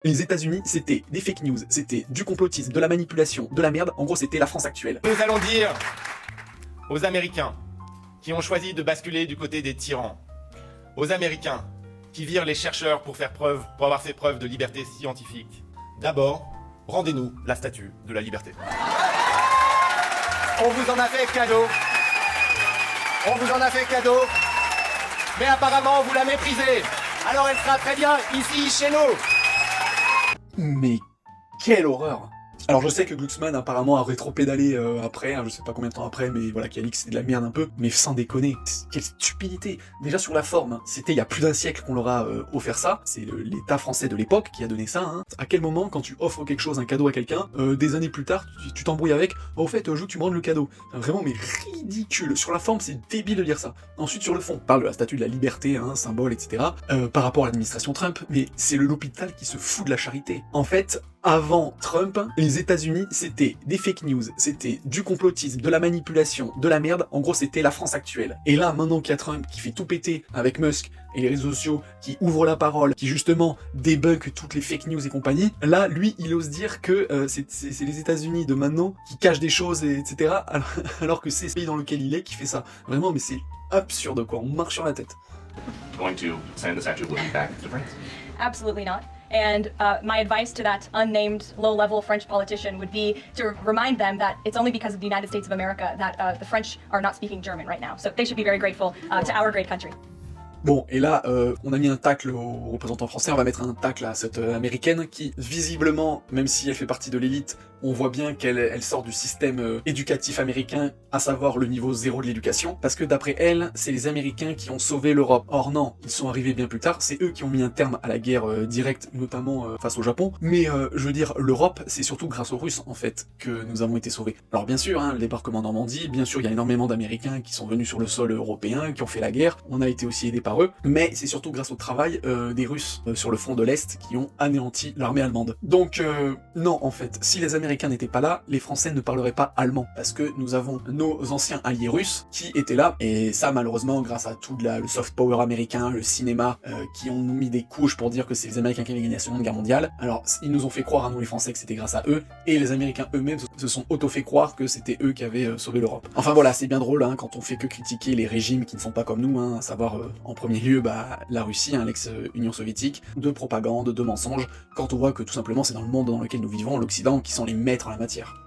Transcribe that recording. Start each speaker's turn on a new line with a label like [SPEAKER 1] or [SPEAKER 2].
[SPEAKER 1] Les États-Unis, c'était des fake news, c'était du complotisme, de la manipulation, de la merde. En gros, c'était la France actuelle.
[SPEAKER 2] Nous allons dire aux Américains qui ont choisi de basculer du côté des tyrans, aux Américains qui virent les chercheurs pour avoir fait preuve de liberté scientifique. D'abord, rendez-nous la statue de la liberté. On vous en a fait cadeau. On vous en a fait cadeau. Mais apparemment, vous la méprisez. Alors elle sera très bien ici, chez nous.
[SPEAKER 1] Mais quelle horreur! Alors je sais que Glucksmann apparemment a rétro-pédalé après, hein, je sais pas combien de temps après, mais voilà, qui a dit que c'était de la merde un peu, mais sans déconner, quelle stupidité! Déjà sur la forme, hein, c'était il y a plus d'un siècle qu'on leur a offert ça, c'est l'État français de l'époque qui a donné ça, hein. À quel moment, quand tu offres quelque chose, un cadeau à quelqu'un, des années plus tard, tu t'embrouilles avec, au fait, je veux que tu me rendes le cadeau. Vraiment, mais ridicule! Sur la forme, c'est débile de dire ça. Ensuite, sur le fond, on parle de la statue de la liberté, hein, symbole, etc., par rapport à l'administration Trump, mais c'est l'hôpital qui se fout de la charité. En fait, avant Trump, les États-Unis, c'était des fake news, c'était du complotisme, de la manipulation, de la merde. En gros, c'était la France actuelle. Et là, maintenant qu'il y a Trump qui fait tout péter avec Musk et les réseaux sociaux, qui ouvrent la parole, qui justement débunk toutes les fake news et compagnie, là, lui, il ose dire que c'est les États-Unis de maintenant qui cachent des choses, etc. Alors que c'est ce pays dans lequel il est qui fait ça. Vraiment, mais c'est absurde, quoi. On marche sur la tête.
[SPEAKER 3] Going to send the Statue of Liberty back to France?
[SPEAKER 4] Absolutely not. And my advice to that unnamed low-level French politician would be to remind them that it's only because of the United States of America that the French are not speaking German right now. So they should be very grateful to our great country.
[SPEAKER 1] Bon, et là, on a mis un tacle au représentant français, on va mettre un tacle à cette américaine qui, visiblement, même si elle fait partie de l'élite, on voit bien qu'elle sort du système éducatif américain, à savoir le niveau 0 de l'éducation, parce que d'après elle, c'est les Américains qui ont sauvé l'Europe. Or non, ils sont arrivés bien plus tard, c'est eux qui ont mis un terme à la guerre directe, notamment face au Japon, mais je veux dire, l'Europe, c'est surtout grâce aux Russes, en fait, que nous avons été sauvés. Alors bien sûr, hein, le débarquement en Normandie, bien sûr, il y a énormément d'Américains qui sont venus sur le sol européen, qui ont fait la guerre, on a été aussi aidés par eux, mais c'est surtout grâce au travail des Russes sur le front de l'Est qui ont anéanti l'armée allemande. Donc non, en fait, si les Américains n'étaient pas là, les Français ne parleraient pas allemand, parce que nous avons nos anciens alliés russes qui étaient là, et ça malheureusement grâce à tout le soft power américain, le cinéma, qui ont mis des couches pour dire que c'est les Américains qui avaient gagné la Seconde Guerre mondiale. Alors ils nous ont fait croire à nous les Français que c'était grâce à eux, et les Américains eux-mêmes se sont auto-fait croire que c'était eux qui avaient sauvé l'Europe. Enfin voilà, c'est bien drôle hein, quand on fait que critiquer les régimes qui ne sont pas comme nous, hein, à savoir en premier lieu la Russie, hein, l'ex-Union soviétique, de propagande, de mensonges, quand on voit que tout simplement c'est dans le monde dans lequel nous vivons, l'Occident, qui sont les maîtres en la matière.